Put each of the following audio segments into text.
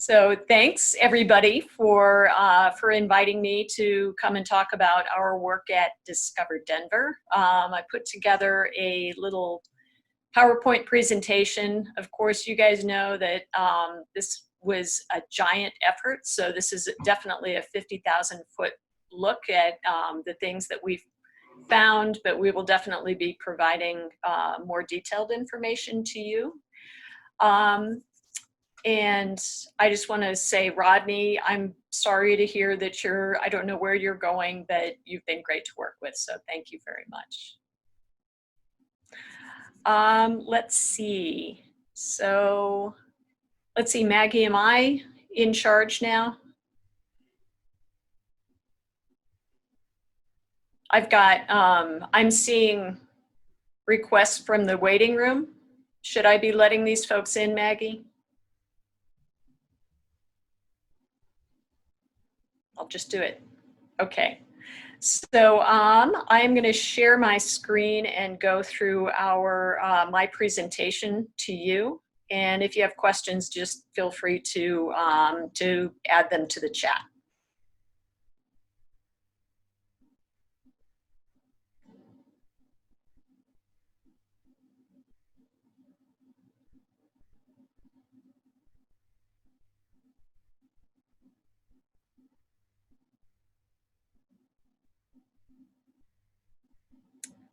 So thanks everybody for inviting me to come and talk about our work at Discover Denver. I put together a little PowerPoint presentation. Of course, you guys know that this was a giant effort, so this is definitely a 50,000 foot look at the things that we've found, but we will definitely be providing more detailed information to you. And I just want to say, Rodney, I'm sorry to hear that I don't know where you're going, but you've been great to work with, so thank you very much. Let's see. So, let's see, Maggie, am I in charge now? I've got, I'm seeing requests from the waiting room. Should I be letting these folks in, Maggie? I'll just do it. Okay. So I am going to share my screen and go through my presentation to you. And if you have questions, just feel free to add them to the chat.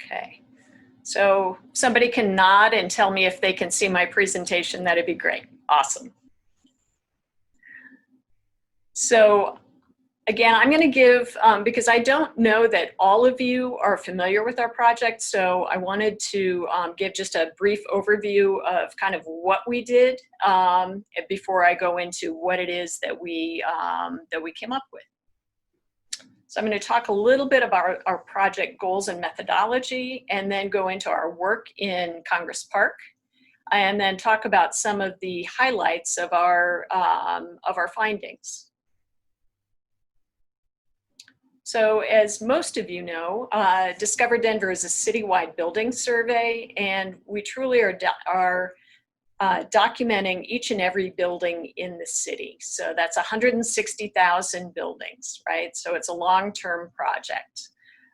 Okay, so somebody can nod and tell me if they can see my presentation. That'd be great. Awesome. So again, I'm going to give, because I don't know that all of you are familiar with our project, so I wanted to give just a brief overview of kind of what we did before I go into what it is that we came up with. So I'm going to talk a little bit about our project goals and methodology, and then go into our work in Congress Park, and then talk about some of the highlights of our findings. So as most of you know, Discover Denver is a citywide building survey, and we truly are documenting each and every building in the city. So that's 160,000 buildings, right? So it's a long-term project.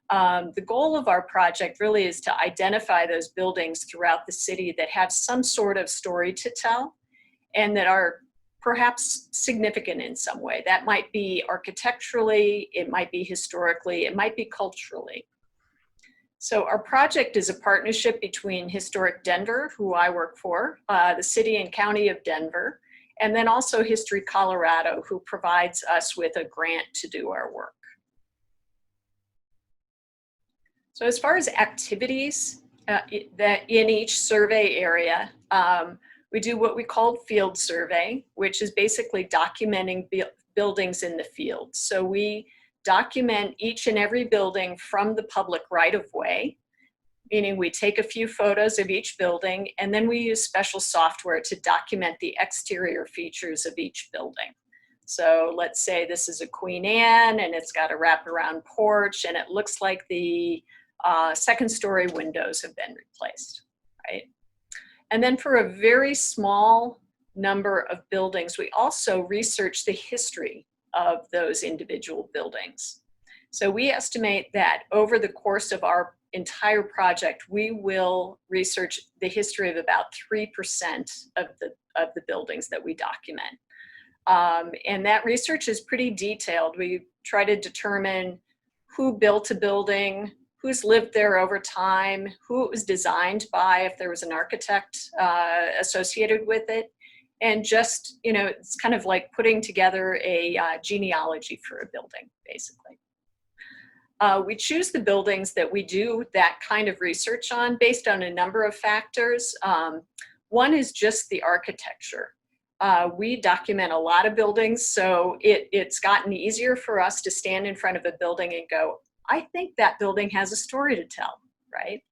The goal of our project really is to identify those buildings throughout the city that have some sort of story to tell and that are perhaps significant in some way. That might be architecturally, it might be historically, it might be culturally. So our project is a partnership between Historic Denver, who I work for, the City and County of Denver, and then also History Colorado, who provides us with a grant to do our work. So as far as activities that in each survey area, we do what we call field survey, which is basically documenting buildings in the field. So we document each and every building from the public right-of-way, meaning we take a few photos of each building, and then we use special software to document the exterior features of each building. So let's say this is a Queen Anne, and it's got a wraparound porch, and it looks like the second-story windows have been replaced, right? And then for a very small number of buildings, we also research the history of those individual buildings. So we estimate that over the course of our entire project, we will research the history of about 3% of the buildings that we document. And that research is pretty detailed. We try to determine who built a building, who's lived there over time, who it was designed by, if there was an architect associated with it. And just, you know, it's kind of like putting together a genealogy for a building, basically. We choose the buildings that we do that kind of research on based on a number of factors. One is just the architecture. We document a lot of buildings, so it's gotten easier for us to stand in front of a building and go, I think that building has a story to tell, right?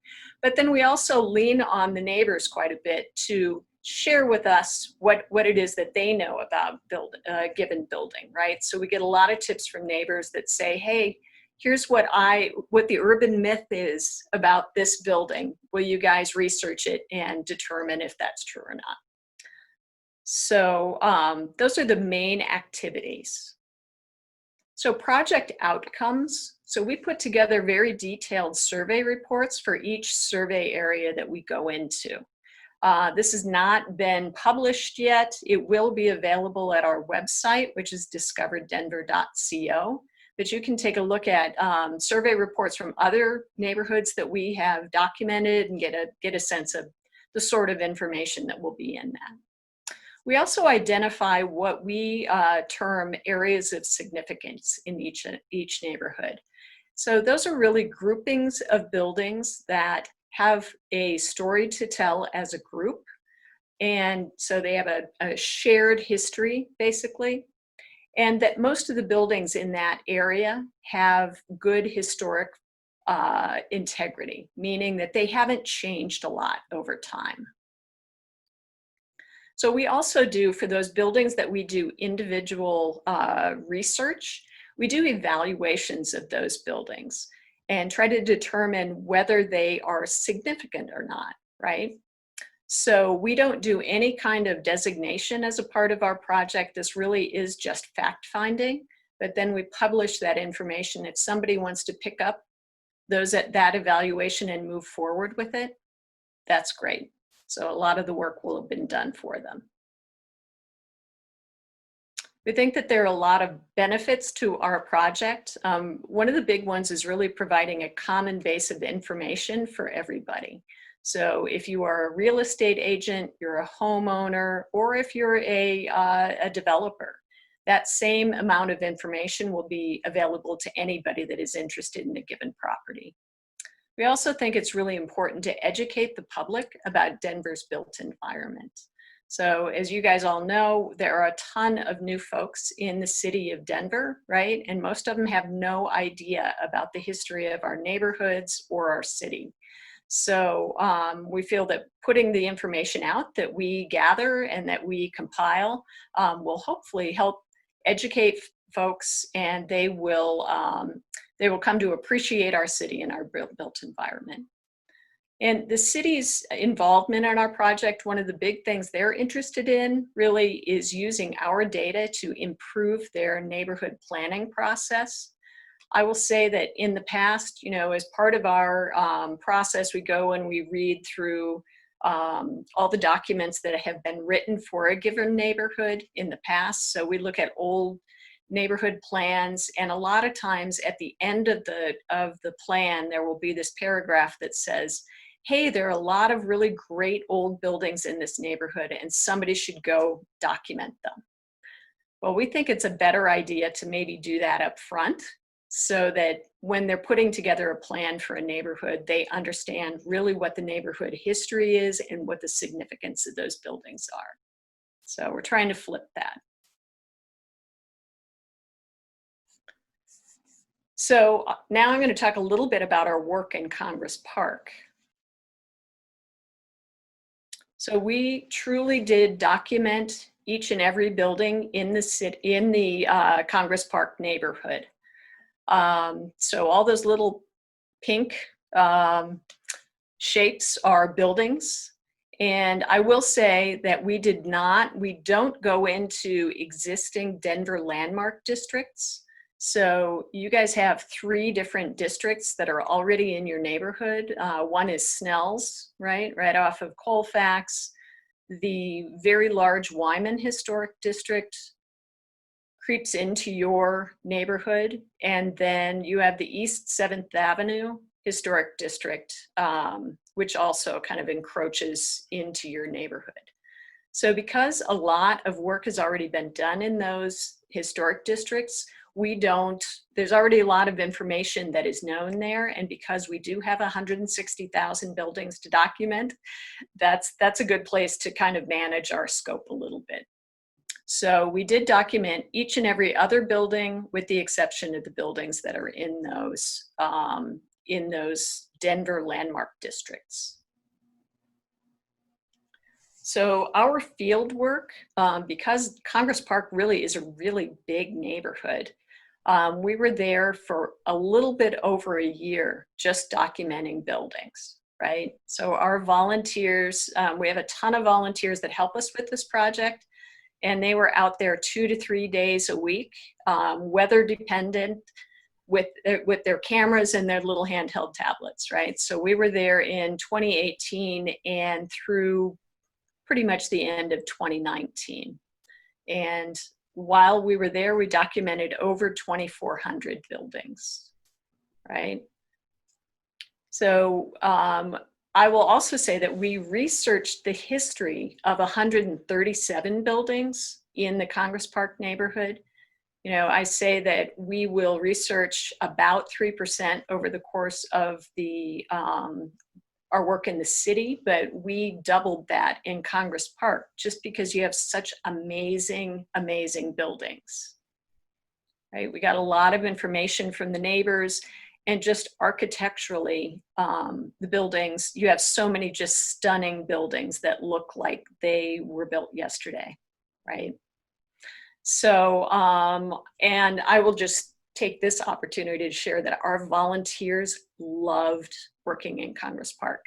But then we also lean on the neighbors quite a bit to share with us what it is that they know about a given building, right? So we get a lot of tips from neighbors that say, hey, here's what the urban myth is about this building. Will you guys research it and determine if that's true or not? So those are the main activities. So project outcomes. So we put together very detailed survey reports for each survey area that we go into. This has not been published yet. It will be available at our website, which is discoverdenver.co. But you can take a look at survey reports from other neighborhoods that we have documented and get a sense of the sort of information that will be in that. We also identify what we term areas of significance in each neighborhood. So those are really groupings of buildings that have a story to tell as a group. And so they have a shared history, basically. And that most of the buildings in that area have good historic integrity, meaning that they haven't changed a lot over time. So we also do, for those buildings that we do individual research, we do evaluations of those buildings and try to determine whether they are significant or not, right? So we don't do any kind of designation as a part of our project. This really is just fact finding, but then we publish that information. If somebody wants to pick up that evaluation and move forward with it, that's great. So a lot of the work will have been done for them. We think that there are a lot of benefits to our project. One of the big ones is really providing a common base of information for everybody. So if you are a real estate agent, you're a homeowner, or if you're a developer, that same amount of information will be available to anybody that is interested in a given property. We also think it's really important to educate the public about Denver's built environment. So as you guys all know, there are a ton of new folks in the city of Denver, right? And most of them have no idea about the history of our neighborhoods or our city. So we feel that putting the information out that we gather and that we compile will hopefully help educate folks, and they will come to appreciate our city and our built environment. And the city's involvement in our project, one of the big things they're interested in really is using our data to improve their neighborhood planning process. I will say that in the past, as part of our process, we go and we read through all the documents that have been written for a given neighborhood in the past. So we look at old neighborhood plans, and a lot of times at the end of the plan, there will be this paragraph that says, hey, there are a lot of really great old buildings in this neighborhood and somebody should go document them. Well, we think it's a better idea to maybe do that up front so that when they're putting together a plan for a neighborhood, they understand really what the neighborhood history is and what the significance of those buildings are. So we're trying to flip that. So now I'm going to talk a little bit about our work in Congress Park. So we truly did document each and every building in the Congress Park neighborhood. So all those little pink shapes are buildings. And I will say that we don't go into existing Denver landmark districts. So you guys have 3 different districts that are already in your neighborhood. One is Snell's, right off of Colfax. The very large Wyman Historic District creeps into your neighborhood. And then you have the East 7th Avenue Historic District, which also kind of encroaches into your neighborhood. So because a lot of work has already been done in those historic districts, there's already a lot of information that is known there. And because we do have 160,000 buildings to document, that's a good place to kind of manage our scope a little bit. So we did document each and every other building with the exception of the buildings that are in those Denver landmark districts. So our field work, because Congress Park really is a really big neighborhood, we were there for a little bit over a year just documenting buildings, right? So our volunteers, we have a ton of volunteers that help us with this project, and they were out there 2 to 3 days a week, weather dependent, with their cameras and their little handheld tablets, right? So we were there in 2018 and through pretty much the end of 2019. And while we were there, we documented over 2,400 buildings, right? So I will also say that we researched the history of 137 buildings in the Congress Park neighborhood. You know, I say that we will research about 3% over the course of the our work in the city, but we doubled that in Congress Park just because you have such amazing, amazing buildings, right? We got a lot of information from the neighbors, and just architecturally, the buildings, you have so many just stunning buildings that look like they were built yesterday, right? So, and I will just take this opportunity to share that our volunteers loved working in Congress Park.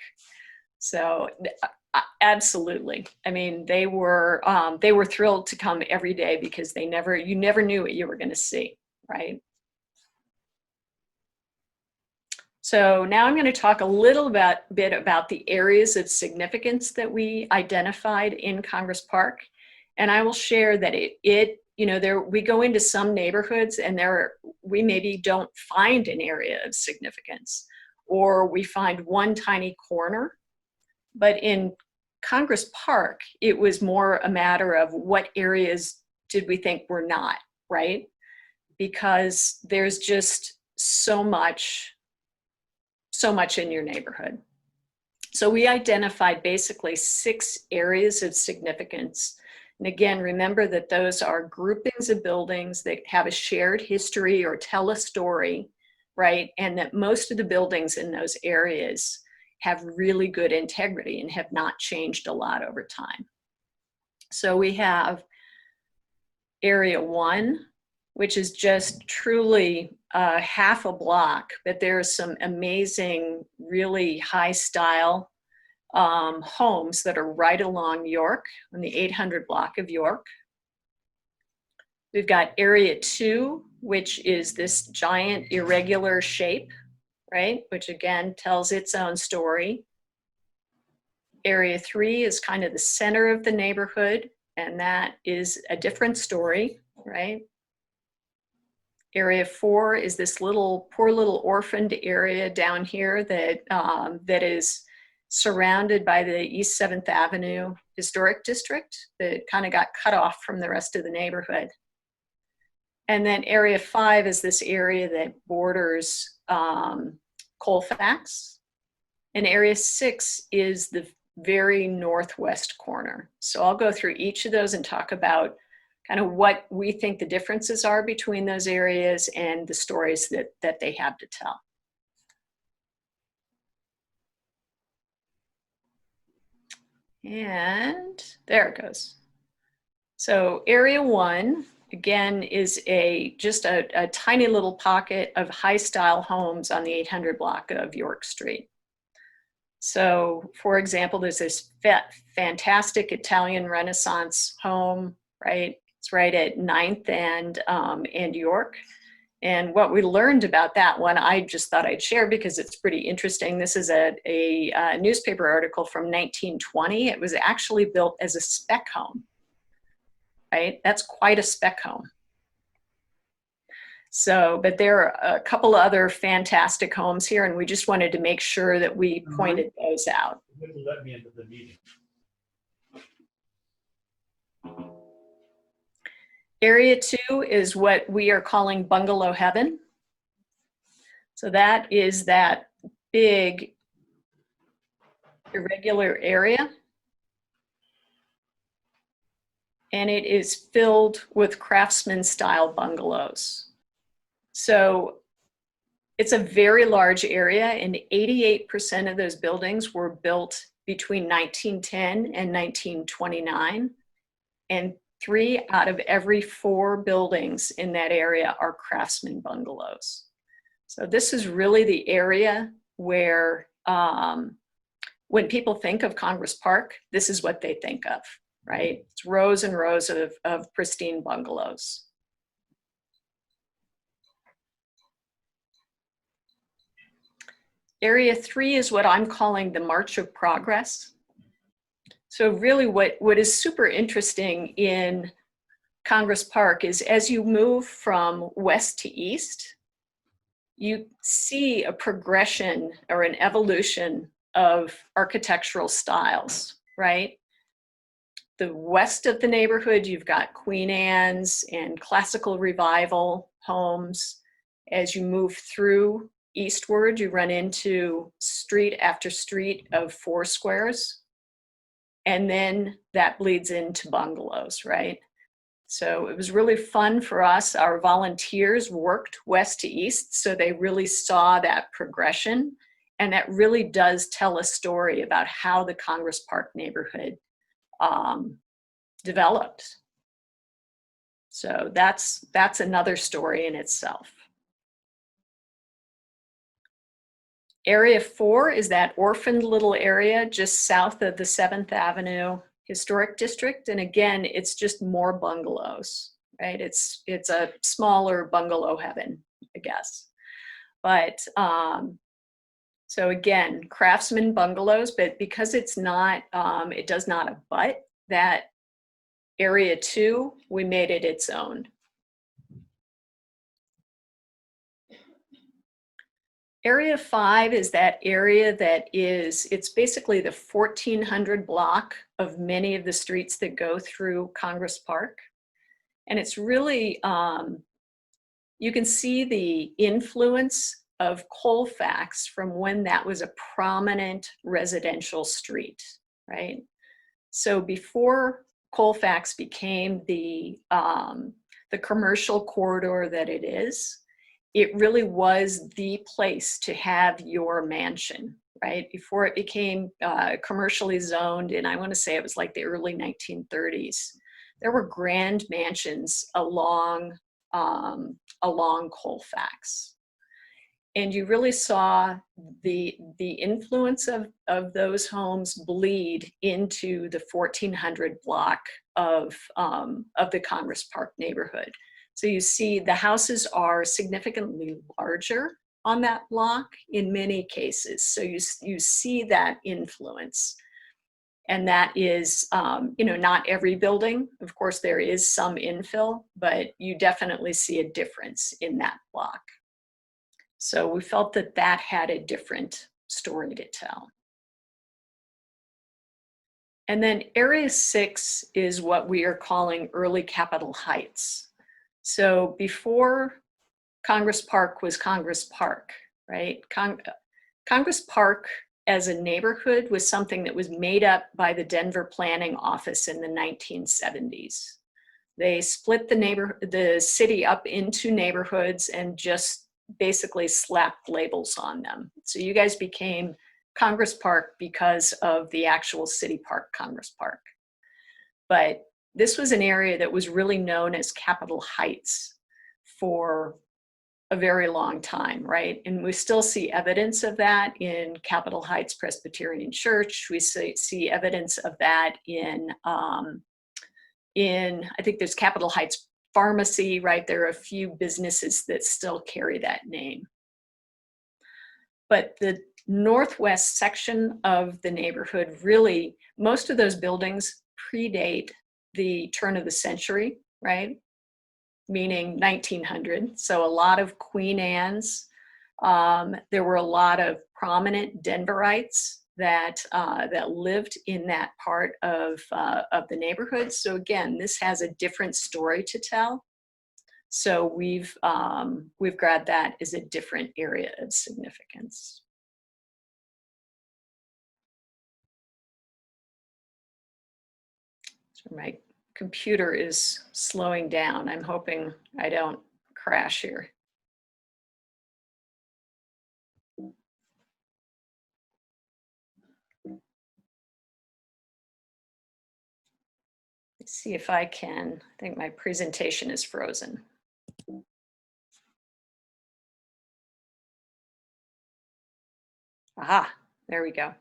So absolutely. I mean, they were thrilled to come every day because you never knew what you were going to see, right? So now I'm going to talk a little bit about the areas of significance that we identified in Congress Park. And I will share that we go into some neighborhoods and we maybe don't find an area of significance, or we find one tiny corner. But in Congress Park, it was more a matter of what areas did we think were not, right? Because there's just so much in your neighborhood. So we identified basically 6 areas of significance. And again, remember that those are groupings of buildings that have a shared history or tell a story, right? And that most of the buildings in those areas have really good integrity and have not changed a lot over time. So we have Area 1, which is just truly half a block, but there's some amazing, really high style homes that are right along York, on the 800 block of York. We've got Area 2, which is this giant irregular shape, right? Which again tells its own story. Area 3 is kind of the center of the neighborhood, and that is a different story, right? Area 4 is this poor little orphaned area down here that is surrounded by the East 7th Avenue Historic District that kind of got cut off from the rest of the neighborhood. And then Area 5 is this area that borders Colfax. And Area 6 is the very northwest corner. So I'll go through each of those and talk about kind of what we think the differences are between those areas and the stories that they have to tell. And there it goes. So Area 1, again, is just a tiny little pocket of high style homes on the 800 block of York Street. So for example, there's this fantastic Italian Renaissance home, right? It's right at 9th and York. And what we learned about that one, I just thought I'd share because it's pretty interesting. This is a newspaper article from 1920. It was actually built as a spec home, right? That's quite a spec home. So, but there are a couple other fantastic homes here, and we just wanted to make sure that we pointed those out. Let me into the meeting. Area 2 is what we are calling Bungalow Heaven. So that is that big irregular area. And it is filled with craftsman style bungalows. So it's a very large area, and 88% of those buildings were built between 1910 and 1929. And 3 out of every 4 buildings in that area are craftsman bungalows. So this is really the area where when people think of Congress Park, this is what they think of, right? It's rows and rows of pristine bungalows. Area 3 is what I'm calling the March of Progress. So really what is super interesting in Congress Park is as you move from west to east, you see a progression or an evolution of architectural styles, right? The west of the neighborhood, you've got Queen Anne's and Classical Revival homes. As you move through eastward, you run into street after street of four squares. And then that bleeds into bungalows, right? So it was really fun for us. Our volunteers worked west to east, so they really saw that progression. And that really does tell a story about how the Congress Park neighborhood developed. So that's another story in itself. Area 4 is that orphaned little area just south of the 7th Avenue Historic District. And again, it's just more bungalows, right? It's a smaller bungalow heaven, I guess. But so again, Craftsman bungalows, but because it's not, it does not abut that Area 2, we made it its own. Area 5 is that area that it's basically the 1400 block of many of the streets that go through Congress Park. And it's really, you can see the influence of Colfax from when that was a prominent residential street, right? So before Colfax became the commercial corridor that it is, it really was the place to have your mansion, right? Before it became commercially zoned, and I want to say it was like the early 1930s, there were grand mansions along Colfax. And you really saw the influence of those homes bleed into the 1400 block of the Congress Park neighborhood. So you see the houses are significantly larger on that block in many cases. So you see that influence. And that is, not every building. Of course, there is some infill, but you definitely see a difference in that block. So we felt that that had a different story to tell. And then Area 6 is what we are calling early Capitol Heights. So before Congress Park was Congress Park, right? Congress Park as a neighborhood was something that was made up by the Denver Planning Office in the 1970s. They split the city up into neighborhoods and just basically slapped labels on them. So you guys became Congress Park because of the actual city park, Congress Park. But this was an area that was really known as Capitol Heights for a very long time, right? And we still see evidence of that in Capitol Heights Presbyterian Church. We see evidence of that in I think there's Capitol Heights Pharmacy, right? There are a few businesses that still carry that name. But the northwest section of the neighborhood, really, most of those buildings predate the turn of the century, right? Meaning 1900. So a lot of Queen Anne's. There were a lot of prominent Denverites that lived in that part of the neighborhood. So again, this has a different story to tell. So we've grabbed that as a different area of significance. So my computer is slowing down. I'm hoping I don't crash here. Let's see if I can. I think my presentation is frozen. Aha, there we go.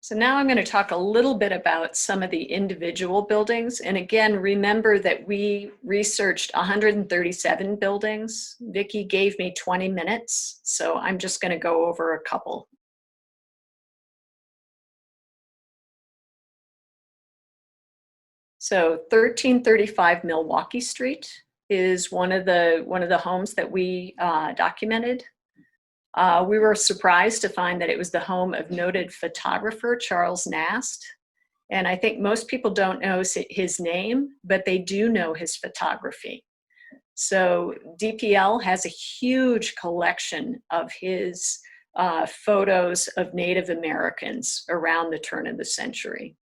So now I'm going to talk a little bit about some of the individual buildings. And again, remember that we researched 137 buildings. Vicki gave me 20 minutes, so I'm just going to go over a couple. So 1335 Milwaukee Street is one of the homes that we documented. We were surprised to find that it was the home of noted photographer Charles Nast. And I think most people don't know his name, but they do know his photography. So DPL has a huge collection of his photos of Native Americans around the turn of the century.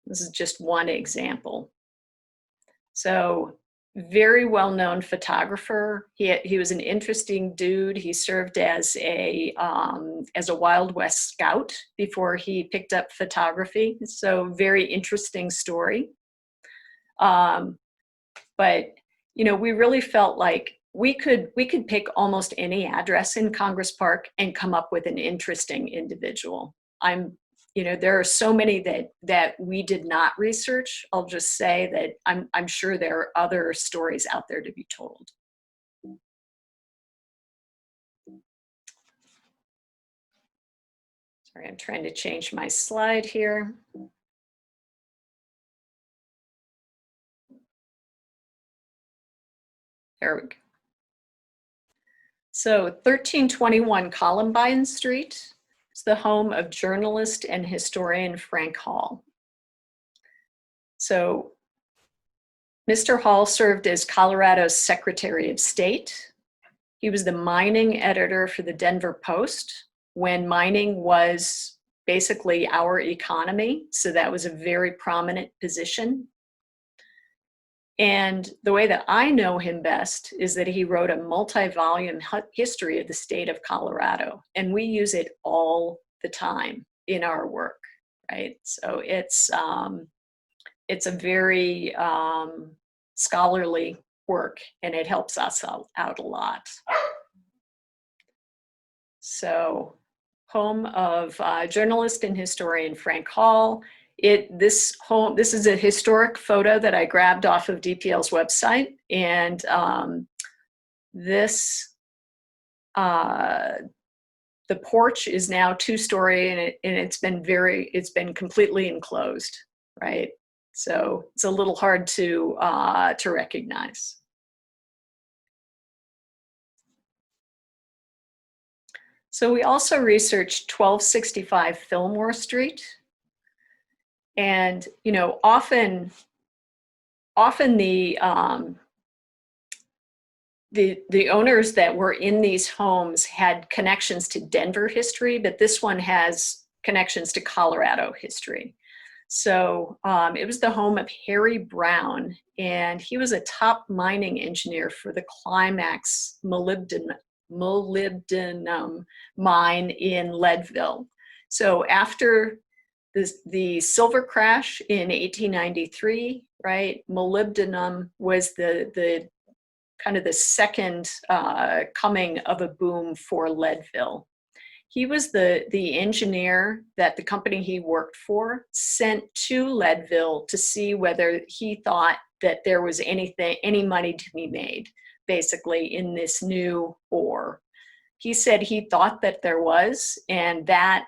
This is just one example. So very well-known photographer. He was an interesting dude. He served as a Wild West scout before he picked up photography. So very interesting story. But you know, we really felt like we could pick almost any address in Congress Park and come up with an interesting individual. You know, there are so many that we did not research. I'll just say that I'm sure there are other stories out there to be told. Sorry, I'm trying to change my slide here. There we go. So 1321 Columbine Street. It's the home of journalist and historian Frank Hall. So Mr. Hall served as Colorado's Secretary of State. He was the mining editor for the Denver Post when mining was basically our economy. So that was a very prominent position. And the way that I know him best is that he wrote a multi-volume history of the state of Colorado, and we use it all the time in our work, right? So it's a very scholarly work, and it helps us out a lot. So, home of journalist and historian Frank Hall. This is a historic photo that I grabbed off of DPL's website, and the porch is now 2-story, and it's been completely enclosed, right? So it's a little hard to recognize. So we also researched 1265 Fillmore Street. And, you know, often the owners that were in these homes had connections to Denver history, but this one has connections to Colorado history. So it was the home of Harry Brown, and he was a top mining engineer for the Climax molybdenum mine in Leadville. So after the silver crash in 1893, right? Molybdenum was the kind of the second coming of a boom for Leadville. He was the engineer that the company he worked for sent to Leadville to see whether he thought that there was any money to be made, basically, in this new ore. He said he thought that there was, and that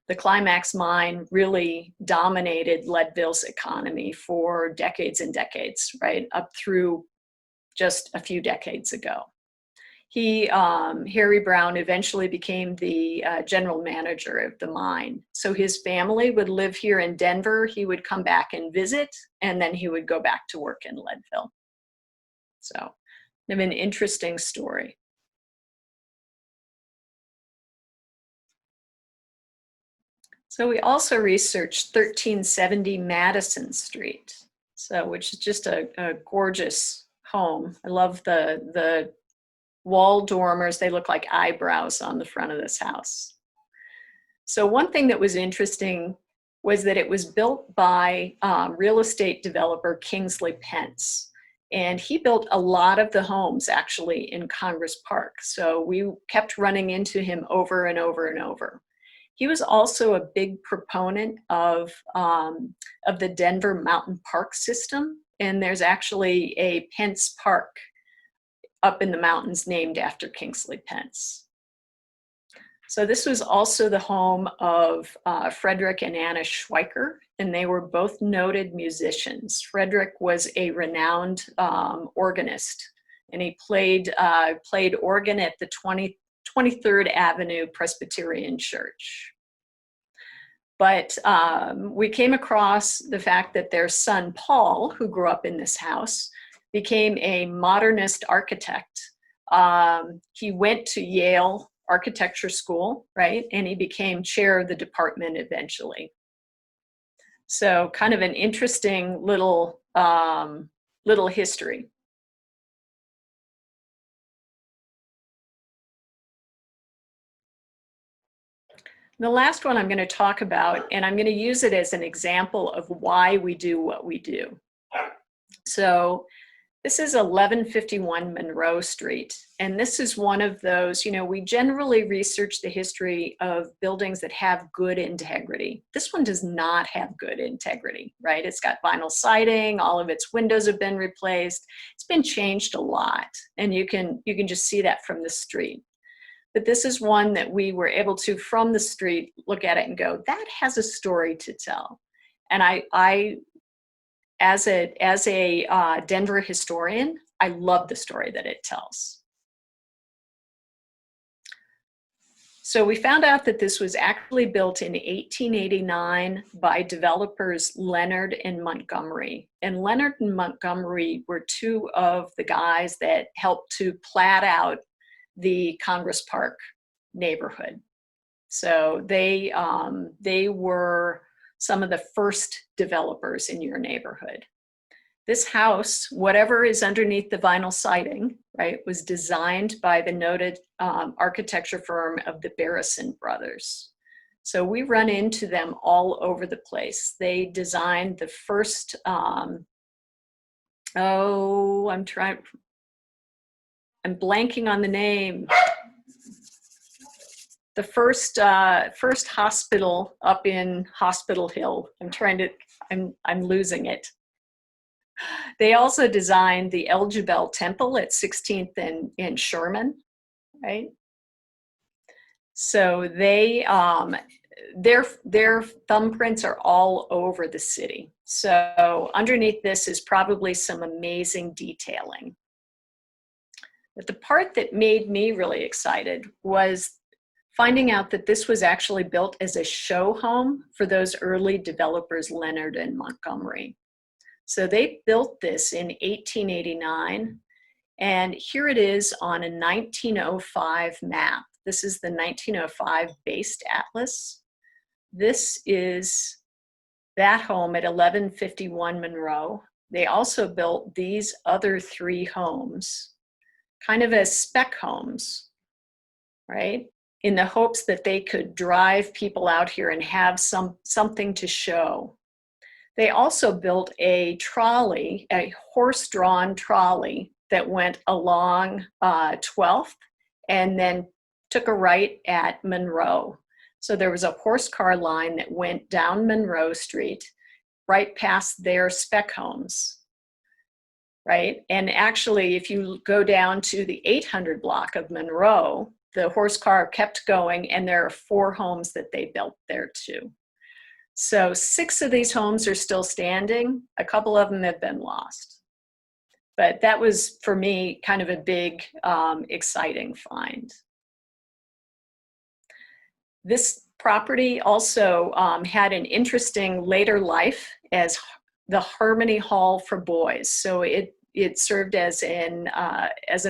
the Climax mine really dominated Leadville's economy for decades and decades, right, up through just a few decades ago. Harry Brown eventually became the general manager of the mine. So his family would live here in Denver. He would come back and visit, and then he would go back to work in Leadville. So, kind of an interesting story. So we also researched 1370 Madison Street, which is just a gorgeous home. I love the wall dormers. They look like eyebrows on the front of this house. So one thing that was interesting was that it was built by real estate developer Kingsley Pence. And he built a lot of the homes actually in Congress Park. So we kept running into him over and over and over. He was also a big proponent of the Denver Mountain Park system, and there's actually a Pence Park up in the mountains named after Kingsley Pence. So this was also the home of Frederick and Anna Schweiker, and they were both noted musicians. Frederick was a renowned organist, and he played organ at the 23rd Avenue Presbyterian Church. But we came across the fact that their son, Paul, who grew up in this house, became a modernist architect. He went to Yale Architecture School, right? And he became chair of the department eventually. So kind of an interesting little history. The last one I'm going to talk about, and I'm going to use it as an example of why we do what we do. So this is 1151 Monroe Street, and this is one of those, we generally research the history of buildings that have good integrity. This one does not have good integrity, right? It's got vinyl siding, all of its windows have been replaced. It's been changed a lot, and you can just see that from the street. But this is one that we were able to, from the street, look at it and go, that has a story to tell. And I as a Denver historian, I love the story that it tells. So we found out that this was actually built in 1889 by developers Leonard and Montgomery. And Leonard and Montgomery were two of the guys that helped to plat out the Congress Park neighborhood. So they were some of the first developers in your neighborhood. This house, whatever is underneath the vinyl siding, right, was designed by the noted architecture firm of the Barrison brothers. So we run into them all over the place. They designed the first, I'm blanking on the name. The first hospital up in Hospital Hill. I'm losing it. They also designed the El Jebel Temple at 16th and Sherman, right? So their thumbprints are all over the city. So underneath this is probably some amazing detailing. But the part that made me really excited was finding out that this was actually built as a show home for those early developers, Leonard and Montgomery. So they built this in 1889, and here it is on a 1905 map. This is the 1905 based atlas. This is that home at 1151 Monroe. They also built these other three homes, kind of as spec homes, right? In the hopes that they could drive people out here and have something to show. They also built a trolley, a horse-drawn trolley that went along 12th and then took a right at Monroe. So there was a horse car line that went down Monroe Street, right past their spec homes, right? And actually, if you go down to the 800 block of Monroe, the horse car kept going, and there are 4 homes that they built there too. So 6 of these homes are still standing. A couple of them have been lost. But that was, for me, kind of a big, exciting find. This property also had an interesting later life as the Harmony Hall for boys. So it served as an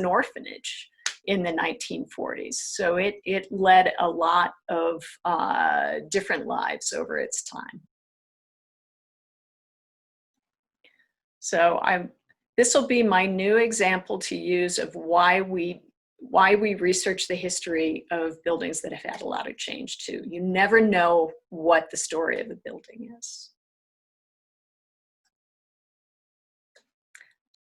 orphanage in the 1940s. So it led a lot of different lives over its time. So this will be my new example to use of why we research the history of buildings that have had a lot of change too. You never know what the story of a building is.